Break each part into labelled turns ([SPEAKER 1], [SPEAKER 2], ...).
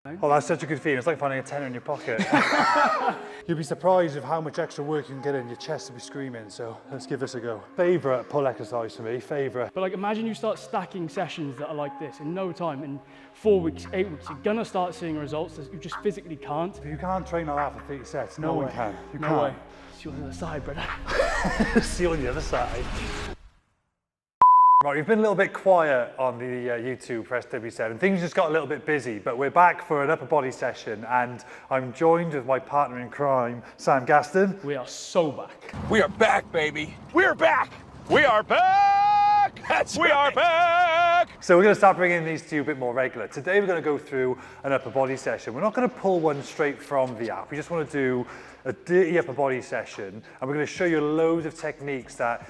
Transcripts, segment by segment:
[SPEAKER 1] Oh, that's such a good feeling. It's like finding a tenner in your pocket. You'd be surprised of how much extra work you can get in. Your chest will be screaming, so let's give this a go. Favourite pull exercise for me, favourite.
[SPEAKER 2] But like, imagine you start stacking sessions that are like this in no time. In 4 weeks, 8 weeks, you're gonna start seeing results that you just physically can't.
[SPEAKER 1] You can't train like that for 30 sets. No one can. You can't.
[SPEAKER 2] No way. See you on the other side, brother.
[SPEAKER 1] See you on the other side. Right, we've been a little bit quiet on the YouTube for SW7. Things just got a little bit busy, but we're back for an upper body session, and I'm joined with my partner in crime, Sam Gaston.
[SPEAKER 2] We are so back.
[SPEAKER 3] We are back, baby. We are back. We are back. That's right. We are back.
[SPEAKER 1] So we're going to start bringing these to you a bit more regular. Today we're going to go through an upper body session. We're not going to pull one straight from the app. We just want to do a dirty upper body session, and we're going to show you loads of techniques that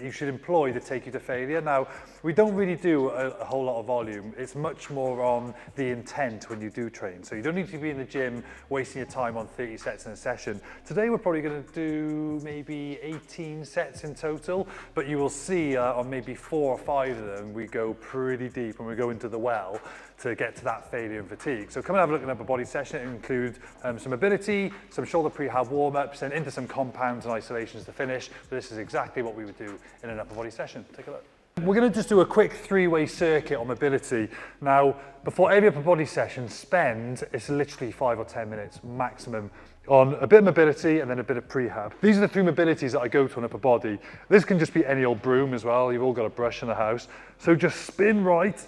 [SPEAKER 1] you should employ to take you to failure. Now, we don't really do a whole lot of volume. It's much more on the intent when you do train. So you don't need to be in the gym wasting your time on 30 sets in a session. Today we're probably going to do maybe 18 sets in total, but you will see on maybe 4 or 5 of them we go pretty deep and we go into the well to get to that failure and fatigue. So come and have a look at an upper body session. It includes some mobility, some shoulder prehab warm-ups, and into some compounds and isolations to finish. But this is exactly what we would do in an upper body session. Take a look. We're going to just do a quick 3-way circuit on mobility. Now, before every upper body session, it's literally 5 or 10 minutes maximum on a bit of mobility and then a bit of prehab. These are the 3 mobilities that I go to on upper body. This can just be any old broom as well. You've all got a brush in the house. So just spin right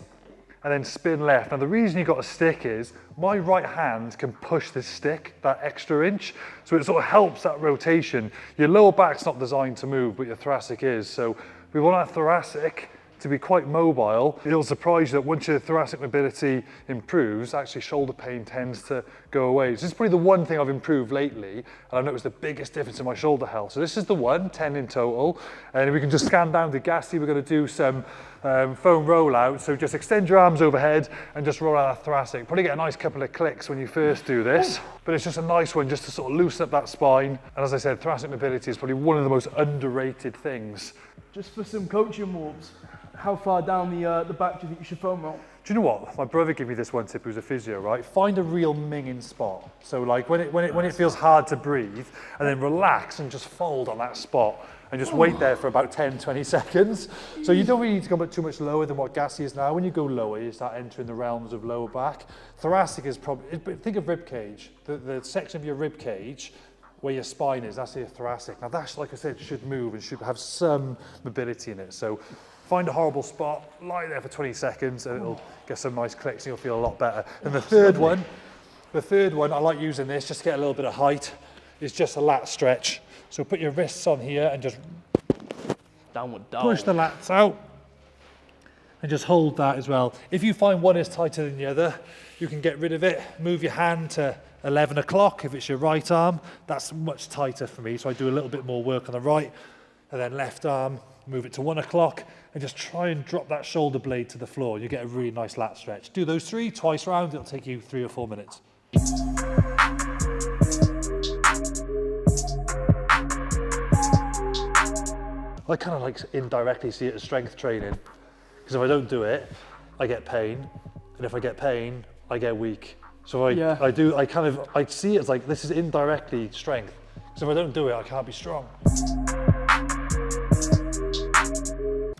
[SPEAKER 1] and then spin left. Now the reason you've got a stick is my right hand can push this stick that extra inch, so it sort of helps that rotation. Your lower back's not designed to move, but your thoracic is. So we want our thoracic to be quite mobile. It'll surprise you that once your thoracic mobility improves, actually shoulder pain tends to go away. So this is probably the one thing I've improved lately, and I've noticed the biggest difference in my shoulder health. So this is the one, 10 in total. And we can just scan down to Gassy. We're going to do some foam rollout. So just extend your arms overhead and just roll out that thoracic. Probably get a nice couple of clicks when you first do this, but it's just a nice one just to sort of loosen up that spine. And as I said, thoracic mobility is probably one of the most underrated things.
[SPEAKER 2] Just for some coaching Warbs, how far down the back do you think you should foam roll?
[SPEAKER 1] Do you know what? My brother gave me this one tip, who's a physio, right? Find a real minging spot. So like when it feels hard to breathe, and then relax and just fold on that spot and just wait there for about 10, 20 seconds. So you don't really need to go too much lower than what Gassy is now. When you go lower, you start entering the realms of lower back. Thoracic is probably, think of rib cage. The section of your rib cage where your spine is, that's your thoracic. Now that's, like I said, should move and should have some mobility in it. So find a horrible spot, lie there for 20 seconds, and it'll get some nice clicks and you'll feel a lot better. And the third one, I like using this just to get a little bit of height, is just a lat stretch. So put your wrists on here and just
[SPEAKER 2] Downward dog.
[SPEAKER 1] push the lats out and just hold that as well. If you find one is tighter than the other, you can get rid of it. Move your hand to 11 o'clock if it's your right arm. That's much tighter for me, so I do a little bit more work on the right, and then left arm, move it to 1 o'clock, and just try and drop that shoulder blade to the floor. You get a really nice lat stretch. Do those 3 twice round, it'll take you 3 or 4 minutes. I kind of like indirectly see it as strength training, because if I don't do it, I get pain, and if I get pain, I get weak. So I see it as like, this is indirectly strength, because if I don't do it, I can't be strong.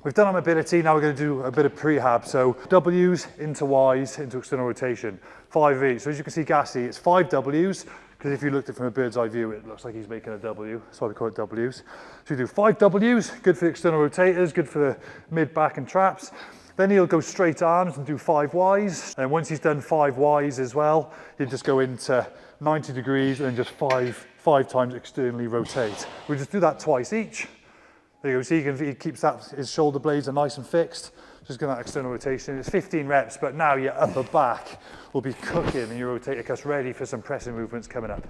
[SPEAKER 1] We've done our mobility, now we're going to do a bit of prehab. So W's into Y's into external rotation, 5 of each. So as you can see, Gassy, it's 5 W's, because if you looked at it from a bird's eye view, it looks like he's making a W. That's why we call it W's. So you do 5 W's, good for the external rotators, good for the mid, back and traps. Then he'll go straight arms and do 5 Y's. And once he's done 5 Y's as well, he'll just go into 90 degrees and then just five times externally rotate. We'll just do that twice each. There you go, see he keeps his shoulder blades are nice and fixed. Just get that external rotation. It's 15 reps, but now your upper back will be cooking and your rotator cuff's ready for some pressing movements coming up.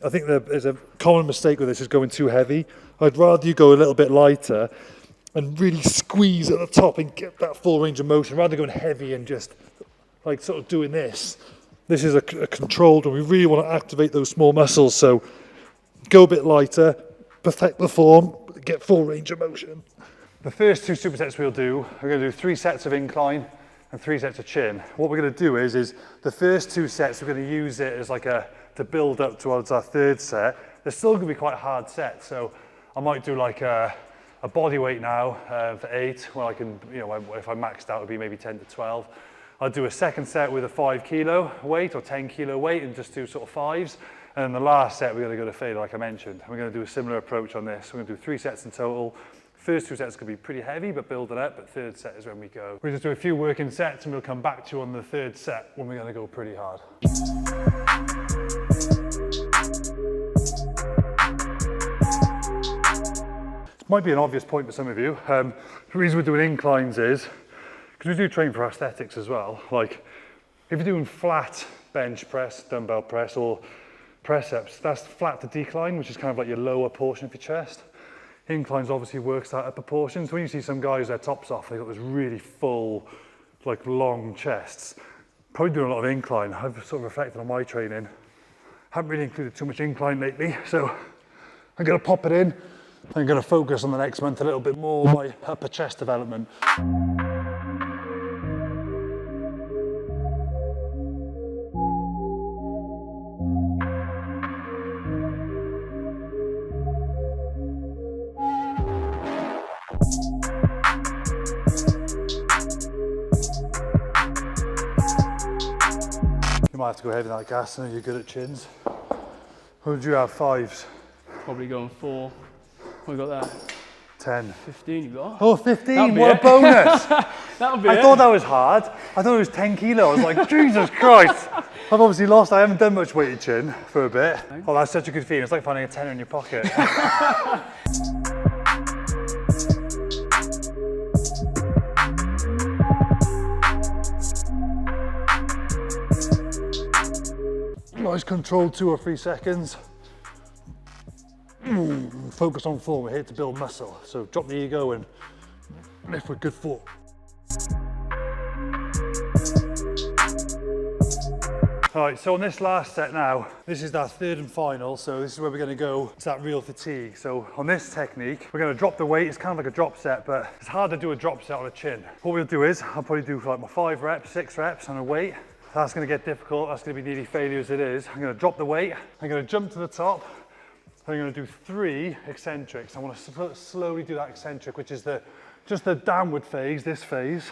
[SPEAKER 1] I think there's a common mistake with this is going too heavy. I'd rather you go a little bit lighter and really squeeze at the top and get that full range of motion rather than going heavy and just like sort of doing this. This is a controlled one. We really want to activate those small muscles. So go a bit lighter, perfect the form, get full range of motion. The first 2 supersets we'll do, we're going to do 3 sets of incline and 3 sets of chin. What we're going to do is the first 2 sets, we're going to use it as like to build up towards our 3rd set. They're still going to be quite hard sets, so I might do like a body weight now for 8, where I can, you know, if I maxed out, it would be maybe 10 to 12. I'll do a 2nd set with a 5 kilo weight or 10 kilo weight and just do sort of 5s. And then the last set, we're going to go to failure, like I mentioned. We're going to do a similar approach on this. We're going to do 3 sets in total. First 2 sets could be pretty heavy, but build it up. But 3rd set is when we go. We'll just do a few working sets and we'll come back to you on the 3rd set when we're going to go pretty hard. This might be an obvious point for some of you. The reason we're doing inclines is because we do train for aesthetics as well. Like if you're doing flat bench press, dumbbell press, or press ups, that's flat to decline, which is kind of like your lower portion of your chest. Inclines obviously works that upper portion. So when you see some guys, their tops off, they've got this really full, like long chests. Probably doing a lot of incline. I've sort of reflected on my training. Haven't really included too much incline lately, so I'm gonna pop it in. I'm gonna focus on the next month a little bit more on my upper chest development. You might have to go heavy like gas. I know you're good at chins. What would you have, 5s?
[SPEAKER 2] Probably going 4. What we got there?
[SPEAKER 1] 10.
[SPEAKER 2] 15 you got?
[SPEAKER 1] Oh, 15, what a bonus.
[SPEAKER 2] That'll be
[SPEAKER 1] I thought that was hard. I thought it was 10 kilo. I was like, Jesus Christ. I've obviously lost, I haven't done much weighted chin for a bit. Oh, that's such a good feeling. It's like finding a tenner in your pocket. Nice controlled 2 or 3 seconds. Focus on form, we're here to build muscle. So drop the ego and lift with good form. All right, so on this last set now, this is our 3rd and final. So this is where we're gonna go to that real fatigue. So on this technique, we're gonna drop the weight. It's kind of like a drop set, but it's hard to do a drop set on a chin. What we'll do is, I'll probably do like my 5 reps, 6 reps on a weight. That's gonna get difficult. That's gonna be nearly failure as it is. I'm gonna drop the weight. I'm gonna jump to the top. I'm going to do 3 eccentrics. I want to slowly do that eccentric, which is just the downward phase, this phase.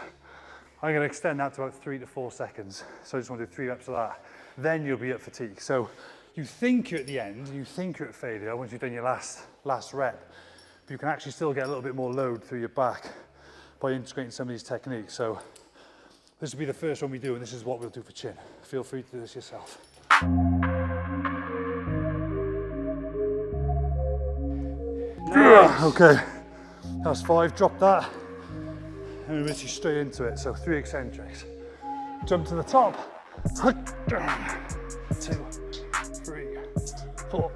[SPEAKER 1] I'm going to extend that to about 3 to 4 seconds. So I just want to do 3 reps of that. Then you'll be at fatigue. So you think you're at the end, you think you're at failure once you've done your last rep, but you can actually still get a little bit more load through your back by integrating some of these techniques. So this will be the first one we do, and this is what we'll do for chin. Feel free to do this yourself.
[SPEAKER 2] Nice.
[SPEAKER 1] Okay, that's 5, drop that, and we're literally straight into it. So 3 eccentrics. Jump to the top. 2, 3, 4,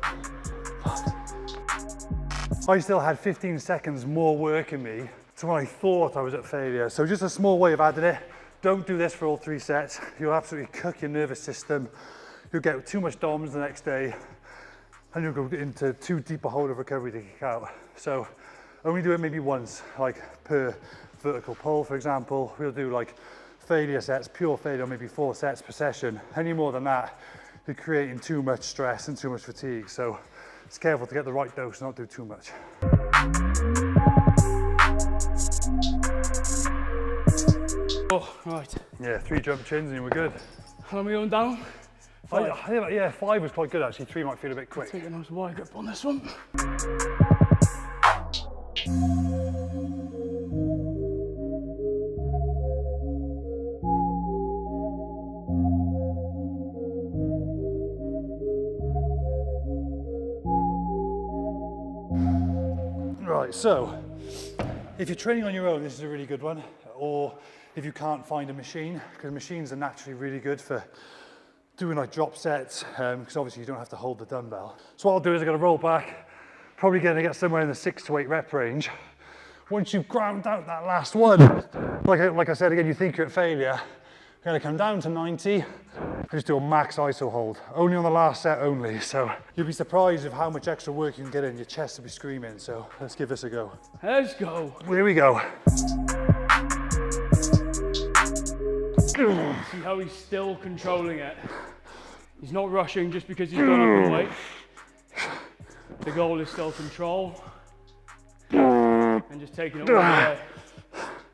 [SPEAKER 1] 5. I still had 15 seconds more work in me to when I thought I was at failure. So just a small way of adding it. Don't do this for all 3 sets. You'll absolutely cook your nervous system. You'll get too much DOMs the next day, and you'll go into too deep a hole of recovery to kick out. So only do it maybe once, like per vertical pull, for example. We'll do like failure sets, pure failure, maybe 4 sets per session. Any more than that, you're creating too much stress and too much fatigue. So it's careful to get the right dose, not do too much.
[SPEAKER 2] Oh, right.
[SPEAKER 1] Yeah, 3 jump chins and we're good.
[SPEAKER 2] How long are we going down? 5.
[SPEAKER 1] Yeah, 5 was quite good actually. 3 might feel a bit quick.
[SPEAKER 2] Take a nice wide grip on this one.
[SPEAKER 1] Right, so if you're training on your own, this is a really good one. Or if you can't find a machine, because machines are naturally really good for doing like drop sets, because obviously you don't have to hold the dumbbell. So what I'll do is I'm gonna roll back, probably gonna get somewhere in the 6 to 8 rep range. Once you've ground out that last one, like I said again, you think you're at failure, We're gonna come down to 90, just do a max iso hold. Only on the last set only, so you'll be surprised of how much extra work you can get in. Your chest will be screaming, so let's give this a go.
[SPEAKER 2] Let's go.
[SPEAKER 1] Here we go.
[SPEAKER 2] See how he's still controlling it. He's not rushing just because he's gone up in weight. The goal is still control. And just taking it all the way.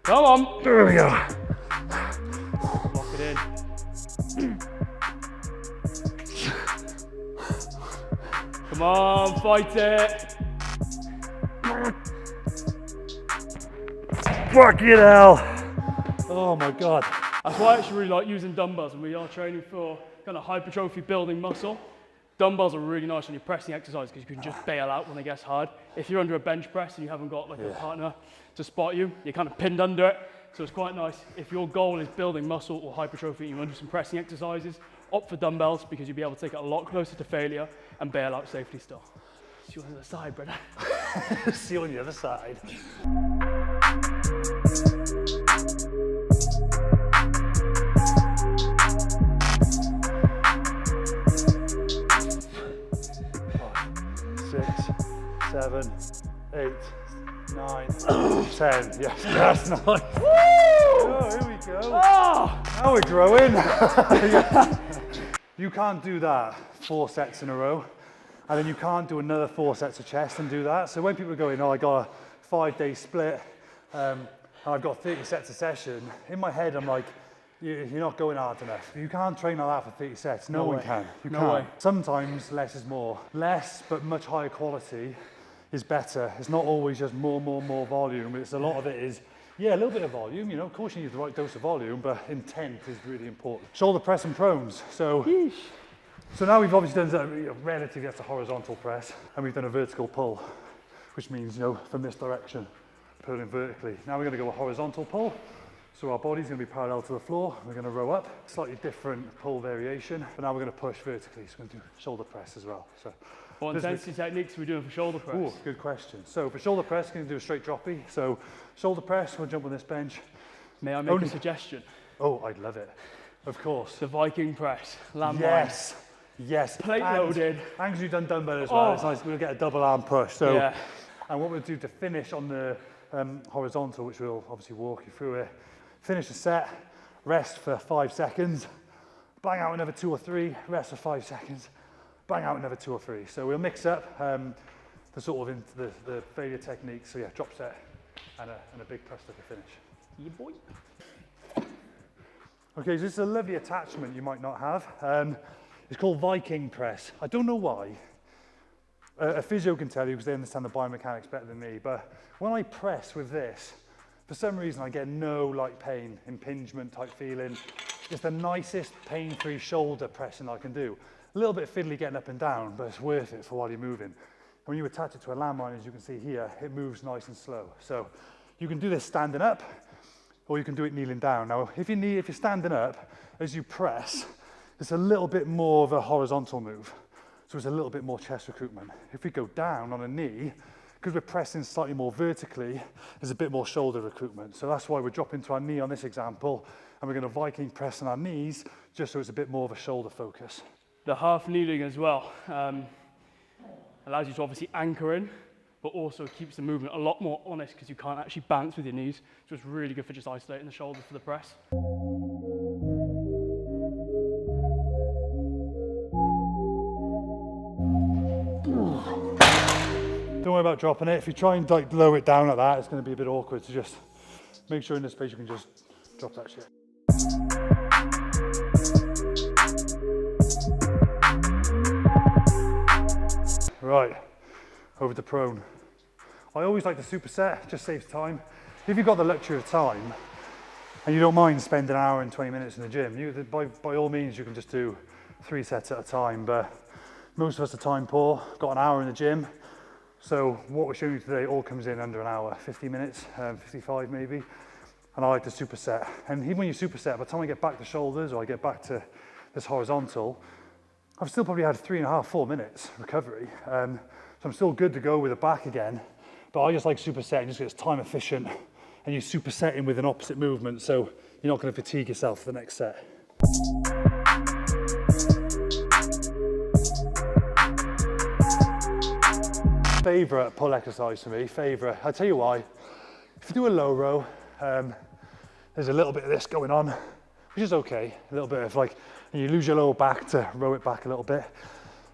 [SPEAKER 2] Come on.
[SPEAKER 1] There we go.
[SPEAKER 2] Lock it in. Come on, fight it.
[SPEAKER 1] Fucking hell. Oh my God.
[SPEAKER 2] That's why I actually really like using dumbbells when we are training for kind of hypertrophy building muscle. Dumbbells are really nice when you're pressing exercise because you can just bail out when it gets hard. If you're under a bench press and you haven't got like a partner to spot you, you're kind of pinned under it. So it's quite nice. If your goal is building muscle or hypertrophy and you want to do some pressing exercises, opt for dumbbells because you'll be able to take it a lot closer to failure and bail out safely still. See you on the other side, brother.
[SPEAKER 1] See you on the other side. Six, 7, 8, 9, 10. Yes, that's nice. Woo! Oh, here we go.
[SPEAKER 2] Oh!
[SPEAKER 1] Now we're growing. You can't do that 4 sets in a row, and then you can't do another 4 sets of chest and do that. So when people are going, oh, I got a 5-day split, and I've got 30 sets a session, in my head I'm like, you're not going hard enough. You can't train like that for 30 sets. No one can. You can't.
[SPEAKER 2] way.
[SPEAKER 1] Sometimes less is more. Less, but much higher quality is better. It's not always just more volume. It's a lot of it is, yeah, a little bit of volume. You know, of course you need the right dose of volume, but intent is really important. Shoulder press and prones. So now we've obviously done relatively, that's a horizontal press, and we've done a vertical pull, which means, you know, from this direction, pulling vertically. Now we're going to go a horizontal pull. So our body's going to be parallel to the floor. We're going to row up, slightly different pull variation, but now we're going to push vertically. So we're going to do shoulder press as well. So
[SPEAKER 2] What intensity techniques are we doing for shoulder press?
[SPEAKER 1] ooh, good question. So for shoulder press, we're going to do a straight droppy. So shoulder press, we'll jump on this bench.
[SPEAKER 2] May I make a suggestion?
[SPEAKER 1] Oh, I'd love it. Of course.
[SPEAKER 2] The Viking press, landmine.
[SPEAKER 1] Yes. Yes.
[SPEAKER 2] Plate loaded.
[SPEAKER 1] And because you've done dumbbell as well, it's nice. We'll get a double arm push. So,
[SPEAKER 2] Yeah.
[SPEAKER 1] and what we'll do to finish on the horizontal, which we'll obviously walk you through it. Finish the set, rest for 5 seconds, bang out another 2 or 3, rest for 5 seconds, bang out another 2 or 3. So we'll mix up the sort of the failure techniques. So yeah, drop set and a big thruster to finish.
[SPEAKER 2] Yeah, boy.
[SPEAKER 1] Okay, so this is a lovely attachment you might not have. It's called Viking press. I don't know why. A physio can tell you because they understand the biomechanics better than me, but when I press with this, for some reason I get no like pain, impingement type feeling. It's the nicest pain-free shoulder pressing I can do. A little bit fiddly getting up and down, but it's worth it for while you're moving. And when you attach it to a landmine, as you can see here, it moves nice and slow. So you can do this standing up, or you can do it kneeling down. Now, if you're standing up, as you press, it's a little bit more of a horizontal move. So it's a little bit more chest recruitment. If we go down on a knee, because we're pressing slightly more vertically, there's a bit more shoulder recruitment. So that's why we're dropping to our knee on this example, and we're going to Viking press on our knees, just so it's a bit more of a shoulder focus.
[SPEAKER 2] The half kneeling as well allows you to obviously anchor in, but also keeps the movement a lot more honest because you can't actually bounce with your knees. So it's really good for just isolating the shoulder for the press.
[SPEAKER 1] Don't worry about dropping it. If you try and like lower it down like that, it's going to be a bit awkward. So just make sure in this space you can just drop that shit. Right, over to prone. I always like to superset, just saves time. If you've got the luxury of time and you don't mind spending an hour and 20 minutes in the gym, by all means you can just do 3 sets at a time, but most of us are time poor, got an hour in the gym. So what we're showing you today all comes in under an hour, 50 minutes, 55 maybe. And I like to superset. And even when you superset, by the time I get back to shoulders or I get back to this horizontal, I've still probably had 3.5, 4 minutes recovery. So I'm still good to go with the back again. But I just like supersetting just because it's time efficient and you're supersetting with an opposite movement, so you're not going to fatigue yourself for the next set. Favourite pull exercise for me, favourite. I'll tell you why. If you do a low row, there's a little bit of this going on, which is okay. A little bit of like, and you lose your lower back to row it back a little bit.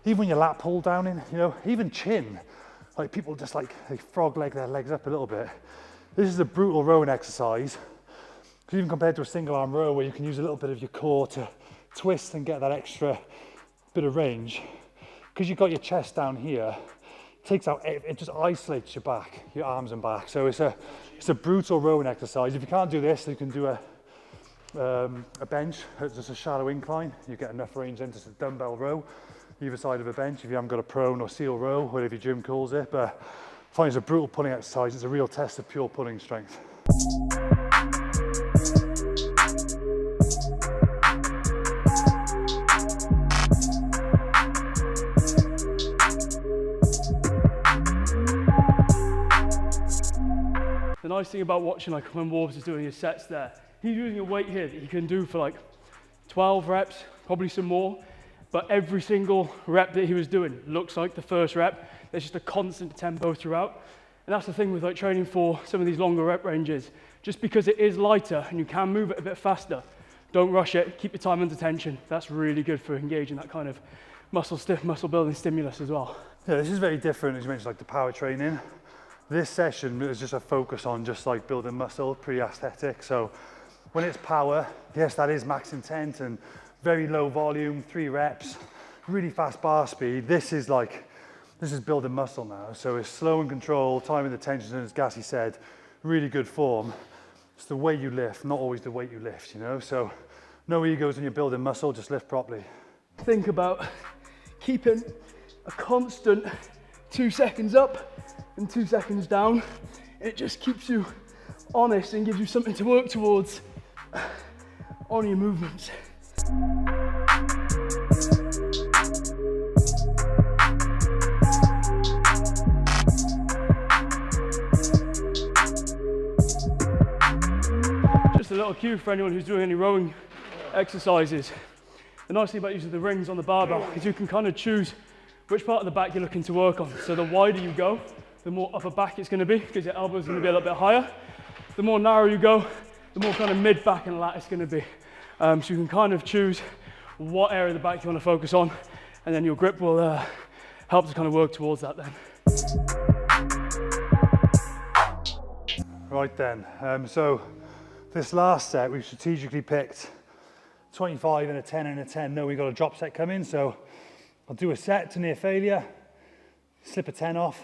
[SPEAKER 1] Even when you lat pull down in, you know, even chin, like people just like they frog leg their legs up a little bit. This is a brutal rowing exercise. Even compared to a single arm row where you can use a little bit of your core to twist and get that extra bit of range. Because you've got your chest down here, it just isolates your back, your arms and back. So it's a brutal rowing exercise. If you can't do this, you can do a bench, just a shallow incline. You get enough range then, just a dumbbell row, either side of a bench if you haven't got a prone or seal row, whatever your gym calls it. But I find it's a brutal pulling exercise. It's a real test of pure pulling strength.
[SPEAKER 2] The nice thing about watching, like when Warbs is doing his sets there, he's using a weight here that he can do for like 12 reps, probably some more. But every single rep that he was doing looks like the first rep. There's just a constant tempo throughout. And that's the thing with like training for some of these longer rep ranges. Just because it is lighter and you can move it a bit faster, don't rush it, keep your time under tension. That's really good for engaging that kind of muscle building stimulus as well.
[SPEAKER 1] Yeah, this is very different, as you mentioned, like the power training. This session is just a focus on just like building muscle, pretty aesthetic. So when it's power, yes, that is max intent and very low volume, 3 reps, really fast bar speed. This is building muscle now. So it's slow and controlled, time and attention, and as Gassy said, really good form. It's the way you lift, not always the weight you lift, you know? So no egos when you're building muscle, just lift properly.
[SPEAKER 2] Think about keeping a constant 2 seconds up and 2 seconds down. It just keeps you honest and gives you something to work towards on your movements. Just a little cue for anyone who's doing any rowing exercises. The nice thing about using the rings on the barbell is you can kind of choose which part of the back you're looking to work on. So the wider you go, the more upper back it's going to be because your elbow's going to be a little bit higher. The more narrow you go, the more kind of mid back and lat it's going to be. So you can kind of choose what area of the back you want to focus on, and then your grip will help to kind of work towards that then.
[SPEAKER 1] Right then, so this last set we've strategically picked 25 and a 10 and a 10. No, we got a drop set coming, so I'll do a set to near failure, slip a 10 off,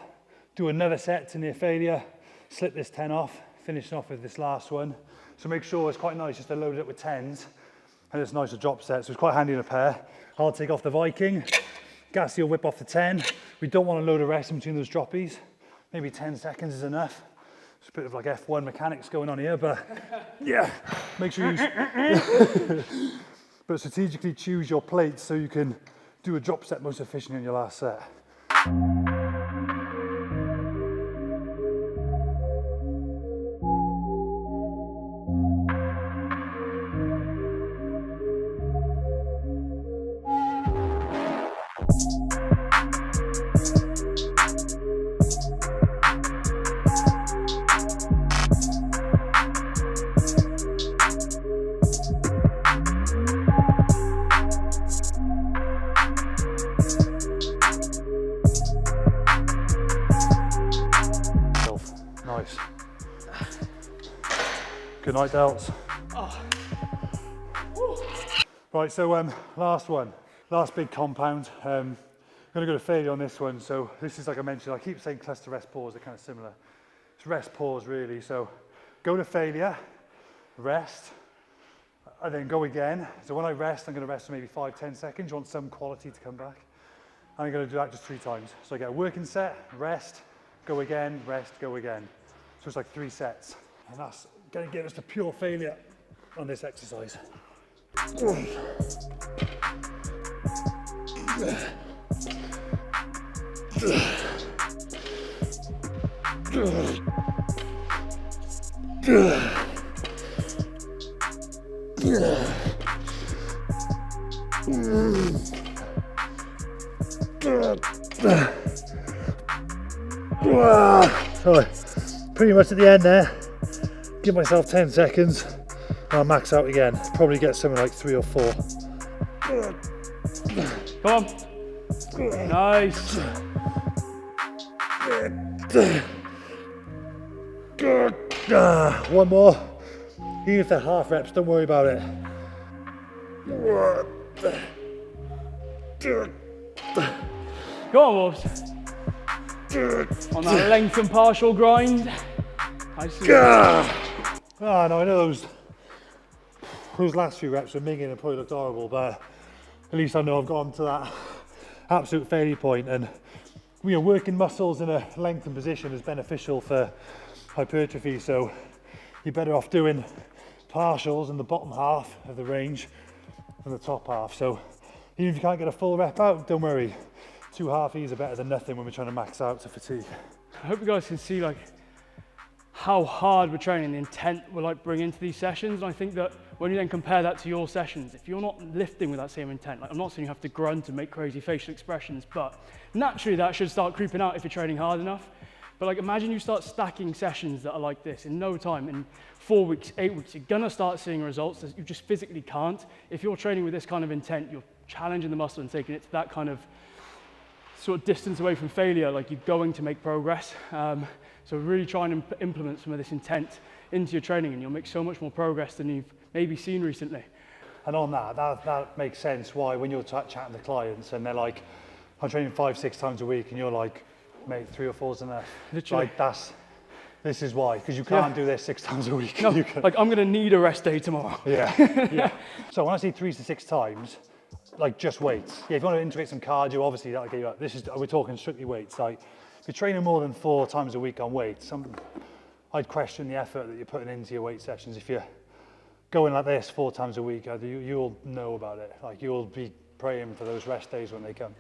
[SPEAKER 1] do another set to near failure, slip this 10 off, finishing off with this last one. So make sure it's quite nice just to load it up with 10s, and it's nice to drop set, so it's quite handy in a pair. I'll take off the Viking, Gassy will whip off the 10. We don't want to load a rest in between those droppies. Maybe 10 seconds is enough. It's a bit of like F1 mechanics going on here, but yeah, make sure you but strategically choose your plates so you can do a drop set most efficiently in your last set. Nice. Good night, Delts.
[SPEAKER 2] Oh.
[SPEAKER 1] Right, so last one, last big compound. I'm going to go to failure on this one. So this is, like I mentioned, I keep saying cluster rest pause, they're kind of similar. It's rest pause really. So go to failure, rest, and then go again. So when I rest, I'm going to rest for maybe 5-10 seconds. You want some quality to come back. And I'm going to do that just 3 times. So I get a working set, rest, go again, rest, go again. So it's like 3 sets. And that's going to give us the pure failure on this exercise. So, pretty much at the end there, give myself 10 seconds and I'll max out again. Probably get something like 3 or 4.
[SPEAKER 2] Come on. Nice.
[SPEAKER 1] One more. Even if they're half reps, don't worry about it.
[SPEAKER 2] Go on, Warbs. On that length and partial grind.
[SPEAKER 1] Ah, no, I know those last few reps were minging and probably looked horrible, but at least I know I've gone to that absolute failure point, and working muscles in a lengthened position is beneficial for hypertrophy, so you're better off doing partials in the bottom half of the range than the top half. So even if you can't get a full rep out, don't worry. 2 halfies are better than nothing when we're trying to max out to fatigue.
[SPEAKER 2] I hope you guys can see like how hard we're training, the intent we're like bringing into these sessions. And I think that when you then compare that to your sessions, if you're not lifting with that same intent, like I'm not saying you have to grunt and make crazy facial expressions, but naturally that should start creeping out if you're training hard enough. But like imagine you start stacking sessions that are like this in no time, in 4 weeks, 8 weeks, you're gonna start seeing results that you just physically can't. If you're training with this kind of intent, you're challenging the muscle and taking it to that kind of sort of distance away from failure, like you're going to make progress. So really try and implement some of this intent into your training and you'll make so much more progress than you've maybe seen recently.
[SPEAKER 1] And on that makes sense why when you're chatting to clients and they're like, I'm training 5-6 times a week, and you're like, mate, 3 or 4's enough.
[SPEAKER 2] Literally.
[SPEAKER 1] Like this is why, because you can't do this 6 times a week.
[SPEAKER 2] No, like I'm gonna need a rest day tomorrow.
[SPEAKER 1] Yeah. So when I say 3 to 6 times, like just weights. Yeah, if you want to integrate some cardio, obviously that'll get you up. We're talking strictly weights. Like if you're training more than 4 times a week on weights, I'd question the effort that you're putting into your weight sessions. If you're going like this 4 times a week, you'll know about it. Like you'll be praying for those rest days when they come.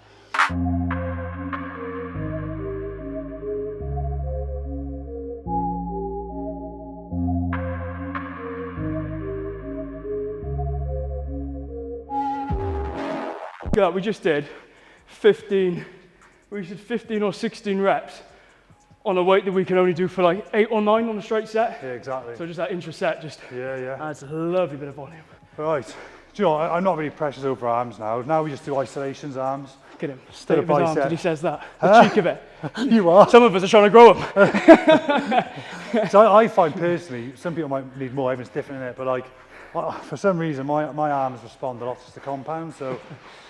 [SPEAKER 2] Yeah, we just did 15 or 16 reps on a weight that we can only do for like 8 or 9 on a straight set.
[SPEAKER 1] Yeah, exactly.
[SPEAKER 2] So just that intra set just adds a lovely bit of volume.
[SPEAKER 1] Right. Do you know, I'm not really precious over arms now. Now we just do isolations arms.
[SPEAKER 2] Look at him, state of his arms, and he says that. The cheek of it.
[SPEAKER 1] You are.
[SPEAKER 2] Some of us are trying to grow them.
[SPEAKER 1] So I find personally, some people might need more, everyone's different in it, but like, for some reason my arms respond a lot to the compound, so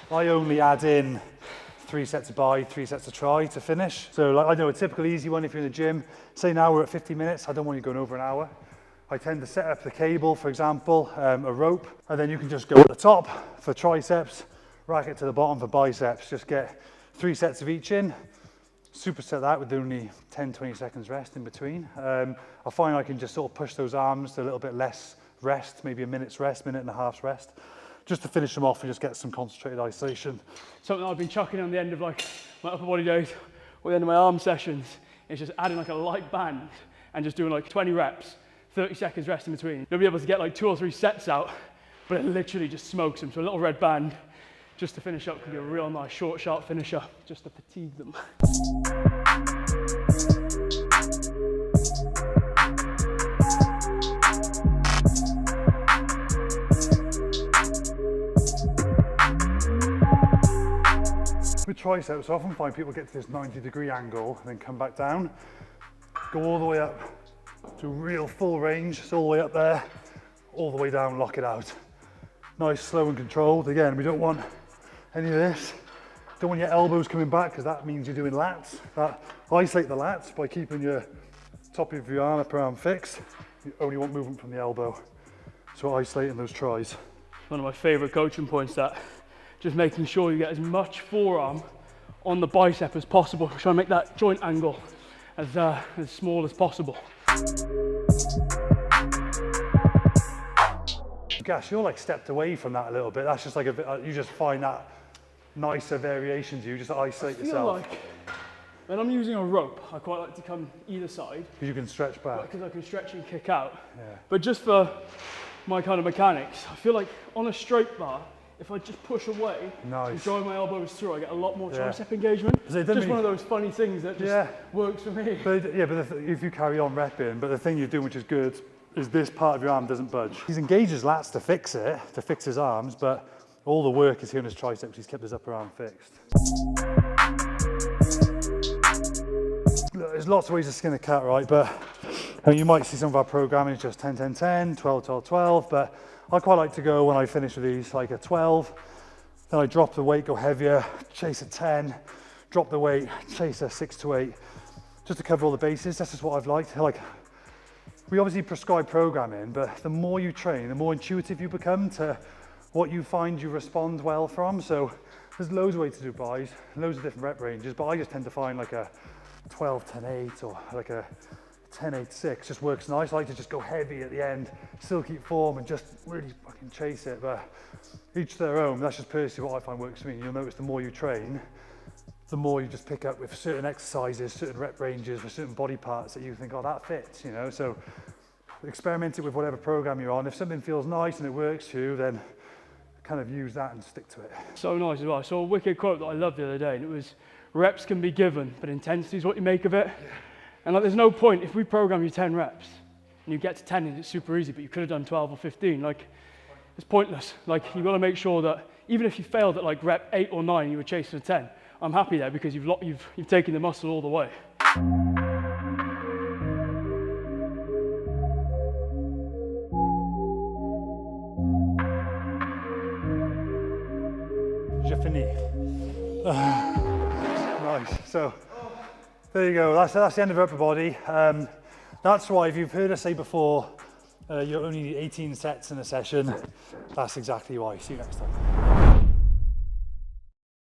[SPEAKER 1] I only add in 3 sets of bi, 3 sets of tri to finish. So like I know a typical easy one if you're in the gym, say now we're at 50 minutes, I don't want you going over an hour. I tend to set up the cable, for example, a rope, and then you can just go at the top for triceps, rack it to the bottom for biceps, just get 3 sets of each in, superset that with only 10-20 seconds rest in between. I find I can just sort of push those arms to a little bit less rest, maybe a minute's rest, minute and a half's rest, just to finish them off and just get some concentrated isolation.
[SPEAKER 2] Something I've been chucking on the end of like my upper body days or the end of my arm sessions is just adding like a light band and just doing like 20 reps, 30 seconds rest in between. You'll be able to get like 2 or 3 sets out, but it literally just smokes them. So a little red band just to finish up can be a real nice short, sharp finisher, just to fatigue them.
[SPEAKER 1] With triceps, I often find people get to this 90-degree angle and then come back down, go all the way up to real full range, so all the way up there, all the way down, lock it out. Nice, slow and controlled. Again, we don't want any of this. Don't want your elbows coming back because that means you're doing lats. Isolate the lats by keeping your top of your arm, upper arm fixed. You only want movement from the elbow. So isolating those tries.
[SPEAKER 2] One of my favorite coaching points, that just making sure you get as much forearm on the bicep as possible. Try and make that joint angle as small as possible.
[SPEAKER 1] Gass, you're like stepped away from that a little bit. That's just like you just find that nicer variation to you, just to isolate yourself.
[SPEAKER 2] When I'm using a rope, I quite like to come either side.
[SPEAKER 1] Because you can stretch back.
[SPEAKER 2] Because I can stretch and kick out.
[SPEAKER 1] Yeah.
[SPEAKER 2] But just for my kind of mechanics, I feel like on a straight bar, if I just push away and drive my elbows through, I get a lot more tricep engagement. It's just one of those funny things that just works for me.
[SPEAKER 1] But if you carry on repping, but the thing you're doing, which is good, is this part of your arm doesn't budge. He's engaged his lats to fix it, to fix his arms, but all the work is here on his triceps. He's kept his upper arm fixed. Look, there's lots of ways to skin a cat, right? But I mean, you might see some of our programming is just 10, 10, 10, 12, 12, 12, but I quite like to go when I finish with these like a 12, then I drop the weight, go heavier, chase a 10, drop the weight, chase a 6 to 8, just to cover all the bases. That's just what I've liked. Like, we obviously prescribe programming, but the more you train, the more intuitive you become to what you find you respond well from. So there's loads of ways to do buys, loads of different rep ranges, but I just tend to find like a 12, 10, 8 or like a 10, 8, 6 just works nice. I like to just go heavy at the end, still keep form and just really fucking chase it. But each to their own. That's just personally what I find works for me. And you'll notice the more you train, the more you just pick up with certain exercises, certain rep ranges for certain body parts that you think, oh, that fits, you know? So experiment it with whatever program you're on. If something feels nice and it works for you, then kind of use that and stick to it.
[SPEAKER 2] So nice as well. I saw a wicked quote that I loved the other day, and it was, reps can be given, but intensity is what you make of it. Yeah. And like, there's no point, if we program you 10 reps, and you get to 10 and it's super easy, but you could have done 12 or 15, like, it's pointless. Like, you've got to make sure that even if you failed at like rep 8 or 9 and you were chasing a 10, I'm happy there because you've taken the muscle all the way.
[SPEAKER 1] J'ai fini. Nice. So there you go. That's the end of upper body. That's why, if you've heard us say before, you only need 18 sets in a session. That's exactly why. See you next time.